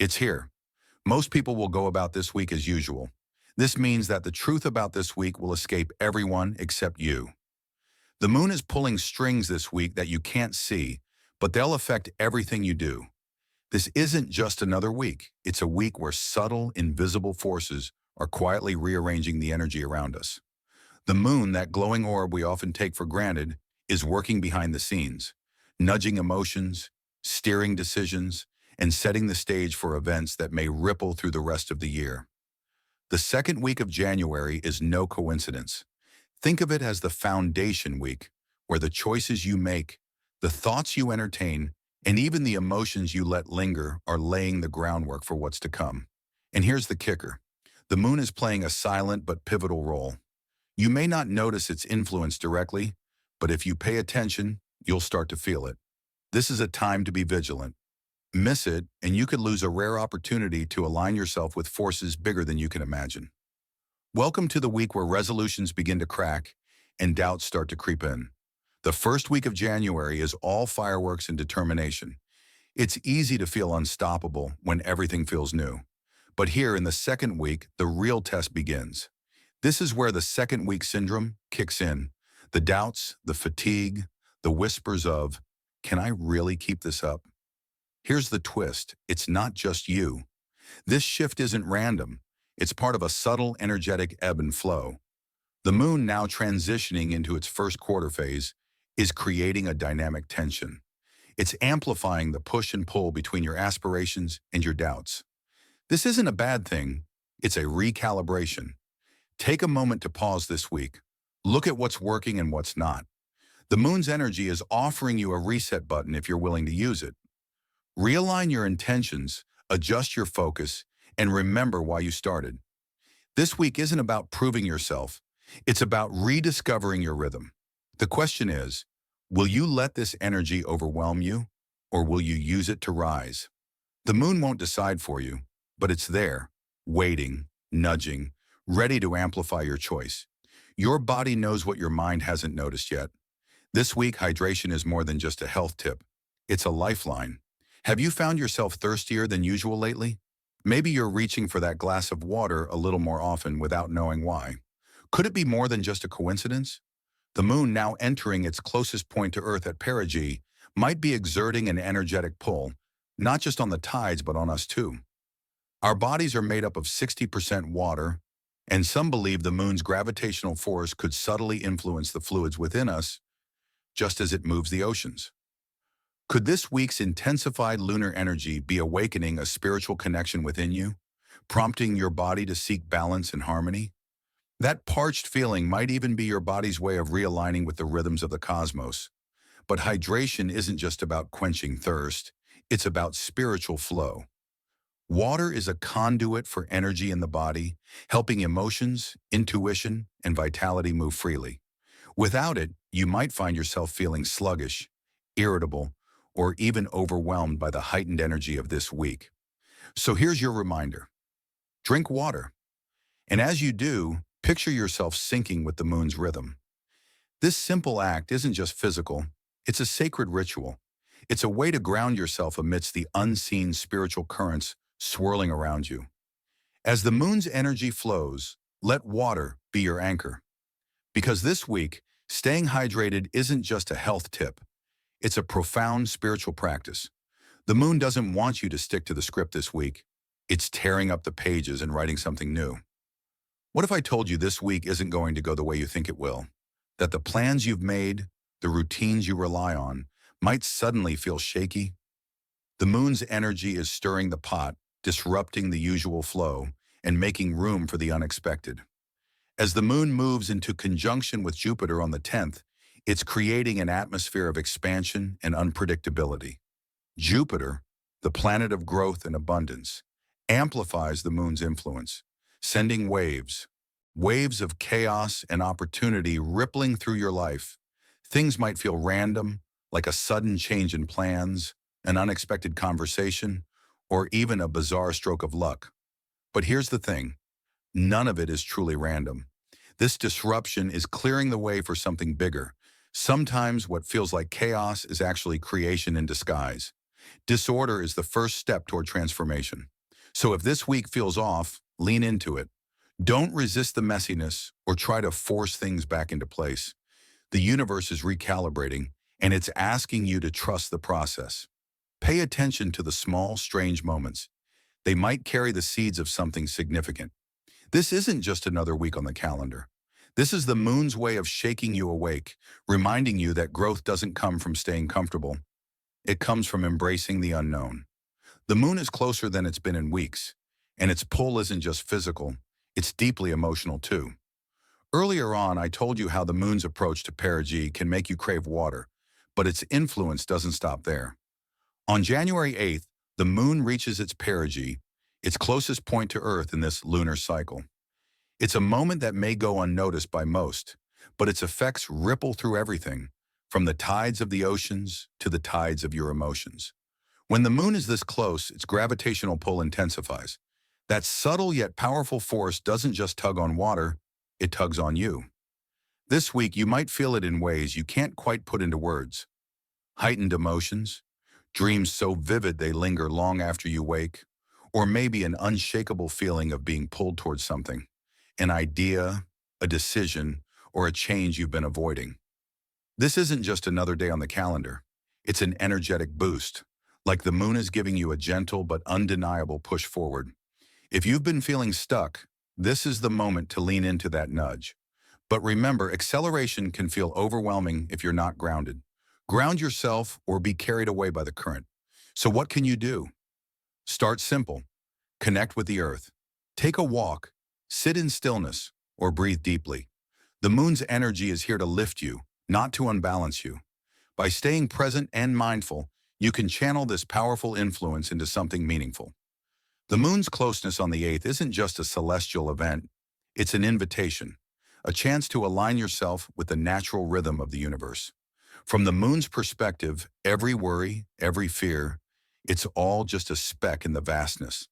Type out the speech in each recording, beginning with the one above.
It's here. Most people will go about this week as usual. This means that the truth about this week will escape everyone except you. The moon is pulling strings this week that you can't see, but they'll affect everything you do. This isn't just another week. It's a week where subtle, invisible forces are quietly rearranging the energy around us. The moon, that glowing orb we often take for granted, is working behind the scenes, nudging emotions, steering decisions, and setting the stage for events that may ripple through the rest of the year. The second week of January is no coincidence. Think of it as the foundation week, where the choices you make, the thoughts you entertain, and even the emotions you let linger are laying the groundwork for what's to come. And here's the kicker. The moon is playing a silent but pivotal role. You may not notice its influence directly, but if you pay attention, you'll start to feel it. This is a time to be vigilant. Miss it, and you could lose a rare opportunity to align yourself with forces bigger than you can imagine. Welcome to the week where resolutions begin to crack and doubts start to creep in. The first week of January is all fireworks and determination. It's easy to feel unstoppable when everything feels new. But here in the second week, the real test begins. This is where the second week syndrome kicks in. The doubts, the fatigue, the whispers of, can I really keep this up? Here's the twist. It's not just you. This shift isn't random. It's part of a subtle, energetic ebb and flow. The moon, now transitioning into its first quarter phase, is creating a dynamic tension. It's amplifying the push and pull between your aspirations and your doubts. This isn't a bad thing. It's a recalibration. Take a moment to pause this week. Look at what's working and what's not. The moon's energy is offering you a reset button if you're willing to use it. Realign your intentions, adjust your focus, and remember why you started. This week isn't about proving yourself. It's about rediscovering your rhythm. The question is, will you let this energy overwhelm you, or will you use it to rise? The moon won't decide for you, but it's there, waiting, nudging, ready to amplify your choice. Your body knows what your mind hasn't noticed yet. This week, hydration is more than just a health tip. It's a lifeline. Have you found yourself thirstier than usual lately? Maybe you're reaching for that glass of water a little more often without knowing why. Could it be more than just a coincidence? The moon, now entering its closest point to Earth at perigee, might be exerting an energetic pull, not just on the tides but on us too. Our bodies are made up of 60% water, and some believe the moon's gravitational force could subtly influence the fluids within us, just as it moves the oceans. Could this week's intensified lunar energy be awakening a spiritual connection within you, prompting your body to seek balance and harmony? That parched feeling might even be your body's way of realigning with the rhythms of the cosmos. But hydration isn't just about quenching thirst, it's about spiritual flow. Water is a conduit for energy in the body, helping emotions, intuition, and vitality move freely. Without it, you might find yourself feeling sluggish, irritable, or even overwhelmed by the heightened energy of this week. So here's your reminder. Drink water. And as you do, picture yourself syncing with the moon's rhythm. This simple act isn't just physical, it's a sacred ritual. It's a way to ground yourself amidst the unseen spiritual currents swirling around you. As the moon's energy flows, let water be your anchor. Because this week, staying hydrated isn't just a health tip. It's a profound spiritual practice. The moon doesn't want you to stick to the script this week. It's tearing up the pages and writing something new. What if I told you this week isn't going to go the way you think it will? That the plans you've made, the routines you rely on, might suddenly feel shaky? The moon's energy is stirring the pot, disrupting the usual flow, and making room for the unexpected. As the moon moves into conjunction with Jupiter on the 10th, it's creating an atmosphere of expansion and unpredictability. Jupiter, the planet of growth and abundance, amplifies the moon's influence, sending waves of chaos and opportunity rippling through your life. Things might feel random, like a sudden change in plans, an unexpected conversation, or even a bizarre stroke of luck. But here's the thing. None of it is truly random. This disruption is clearing the way for something bigger. Sometimes what feels like chaos is actually creation in disguise. Disorder is the first step toward transformation. So if this week feels off, lean into it. Don't resist the messiness or try to force things back into place. The universe is recalibrating, and it's asking you to trust the process. Pay attention to the small, strange moments. They might carry the seeds of something significant. This isn't just another week on the calendar. This is the moon's way of shaking you awake, reminding you that growth doesn't come from staying comfortable. It comes from embracing the unknown. The moon is closer than it's been in weeks, and its pull isn't just physical, it's deeply emotional too. Earlier on, I told you how the moon's approach to perigee can make you crave water, but its influence doesn't stop there. On January 8th, the moon reaches its perigee, its closest point to Earth in this lunar cycle. It's a moment that may go unnoticed by most, but its effects ripple through everything, from the tides of the oceans to the tides of your emotions. When the moon is this close, its gravitational pull intensifies. That subtle yet powerful force doesn't just tug on water, it tugs on you. This week, you might feel it in ways you can't quite put into words. Heightened emotions, dreams so vivid they linger long after you wake, or maybe an unshakable feeling of being pulled towards something, an idea, a decision, or a change you've been avoiding. This isn't just another day on the calendar. It's an energetic boost, like the moon is giving you a gentle but undeniable push forward. If you've been feeling stuck, this is the moment to lean into that nudge. But remember, acceleration can feel overwhelming if you're not grounded. Ground yourself or be carried away by the current. So what can you do? Start simple. Connect with the earth. Take a walk, sit in stillness, or breathe deeply. The moon's energy is here to lift you, not to unbalance you. By staying present and mindful, you can channel this powerful influence into something meaningful. The moon's closeness on the 8th isn't just a celestial event, it's an invitation, a chance to align yourself with the natural rhythm of the universe. From the moon's perspective, every worry, every fear, it's all just a speck in the vastness.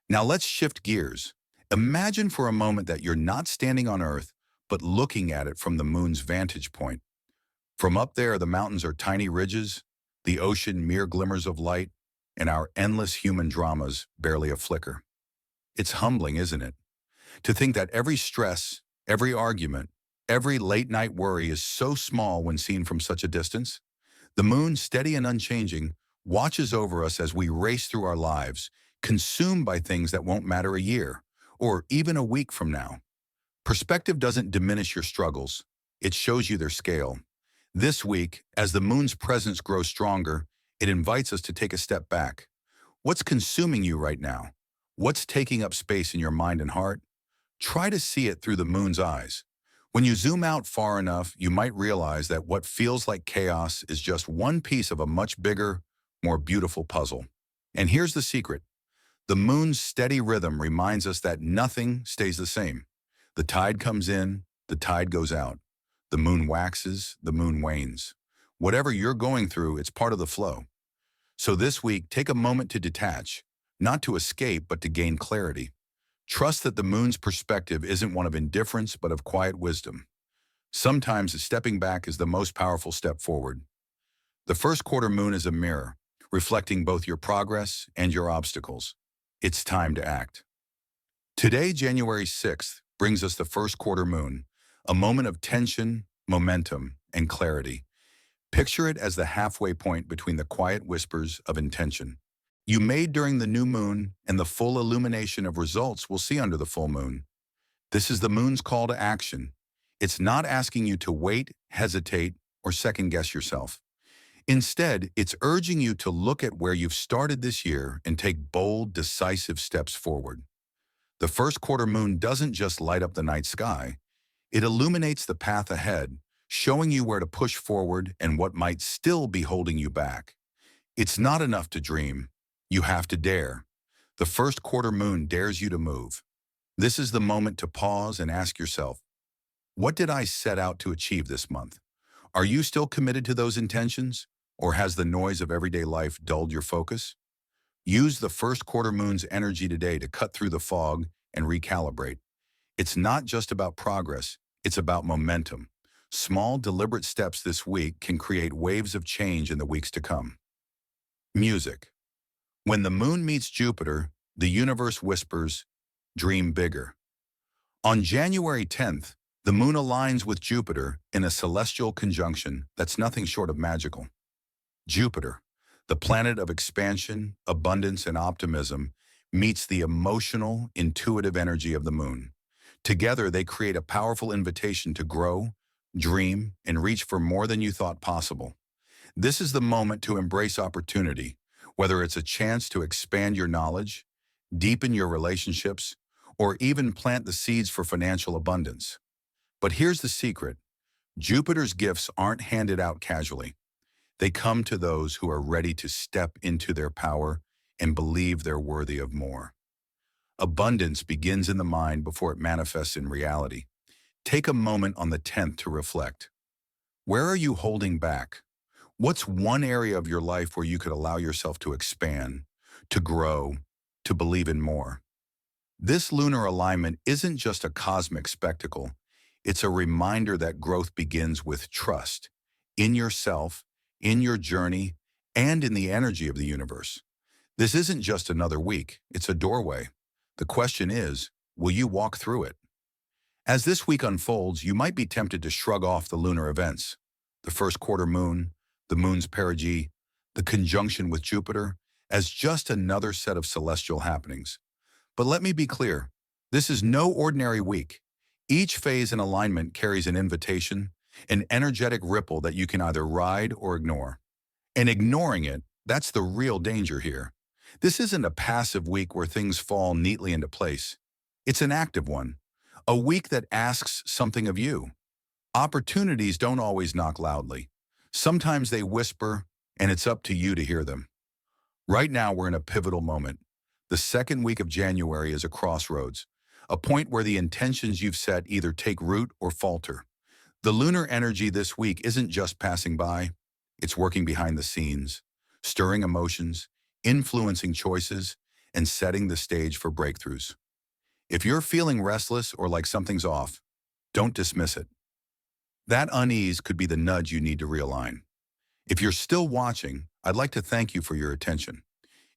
Now let's shift gears. Imagine for a moment that you're not standing on Earth, but looking at it from the moon's vantage point. From up there, the mountains are tiny ridges, the ocean mere glimmers of light, and our endless human dramas barely a flicker. It's humbling, isn't it? To think that every stress, every argument, every late-night worry is so small when seen from such a distance. The moon, steady and unchanging, watches over us as we race through our lives, consumed by things that won't matter a year, or even a week from now. Perspective doesn't diminish your struggles, it shows you their scale. This week, as the moon's presence grows stronger, it invites us to take a step back. What's consuming you right now? What's taking up space in your mind and heart? Try to see it through the moon's eyes. When you zoom out far enough, you might realize that what feels like chaos is just one piece of a much bigger, more beautiful puzzle. And here's the secret. The moon's steady rhythm reminds us that nothing stays the same. The tide comes in, the tide goes out. The moon waxes, the moon wanes. Whatever you're going through, it's part of the flow. So this week, take a moment to detach, not to escape, but to gain clarity. Trust that the moon's perspective isn't one of indifference, but of quiet wisdom. Sometimes stepping back is the most powerful step forward. The first quarter moon is a mirror, reflecting both your progress and your obstacles. It's time to act. Today, January 6th, brings us the first quarter moon, a moment of tension, momentum, and clarity. Picture it as the halfway point between the quiet whispers of intention you made during the new moon and the full illumination of results we'll see under the full moon. This is the moon's call to action. It's not asking you to wait, hesitate, or second-guess yourself. Instead, it's urging you to look at where you've started this year and take bold, decisive steps forward. The first quarter moon doesn't just light up the night sky. It illuminates the path ahead, showing you where to push forward and what might still be holding you back. It's not enough to dream. You have to dare. The first quarter moon dares you to move. This is the moment to pause and ask yourself, what did I set out to achieve this month? Are you still committed to those intentions, or has the noise of everyday life dulled your focus? Use the first quarter moon's energy today to cut through the fog and recalibrate. It's not just about progress, it's about momentum. Small, deliberate steps this week can create waves of change in the weeks to come. Music. When the moon meets Jupiter, the universe whispers, dream bigger. On January 10th, the moon aligns with Jupiter in a celestial conjunction that's nothing short of magical. Jupiter, the planet of expansion, abundance, and optimism, meets the emotional, intuitive energy of the moon. Together, they create a powerful invitation to grow, dream, and reach for more than you thought possible. This is the moment to embrace opportunity, whether it's a chance to expand your knowledge, deepen your relationships, or even plant the seeds for financial abundance. But here's the secret. Jupiter's gifts aren't handed out casually. They come to those who are ready to step into their power and believe they're worthy of more. Abundance begins in the mind before it manifests in reality. Take a moment on the 10th to reflect. Where are you holding back? What's one area of your life where you could allow yourself to expand, to grow, to believe in more? This lunar alignment isn't just a cosmic spectacle. It's a reminder that growth begins with trust in yourself, in your journey, and in the energy of the universe. This isn't just another week, it's a doorway. The question is, will you walk through it? As this week unfolds, you might be tempted to shrug off the lunar events. The first quarter moon, the moon's perigee, the conjunction with Jupiter, as just another set of celestial happenings. But let me be clear, this is no ordinary week. Each phase in alignment carries an invitation, an energetic ripple that you can either ride or ignore. And ignoring it, that's the real danger here. This isn't a passive week where things fall neatly into place. It's an active one, a week that asks something of you. Opportunities don't always knock loudly. Sometimes they whisper, and it's up to you to hear them. Right now, we're in a pivotal moment. The second week of January is a crossroads, a point where the intentions you've set either take root or falter. The lunar energy this week isn't just passing by, it's working behind the scenes, stirring emotions, influencing choices, and setting the stage for breakthroughs. If you're feeling restless or like something's off, don't dismiss it. That unease could be the nudge you need to realign. If you're still watching, I'd like to thank you for your attention.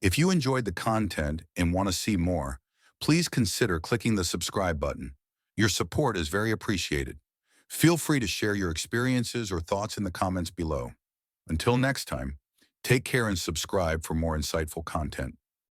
If you enjoyed the content and want to see more, please consider clicking the subscribe button. Your support is very appreciated. Feel free to share your experiences or thoughts in the comments below. Until next time, take care and subscribe for more insightful content.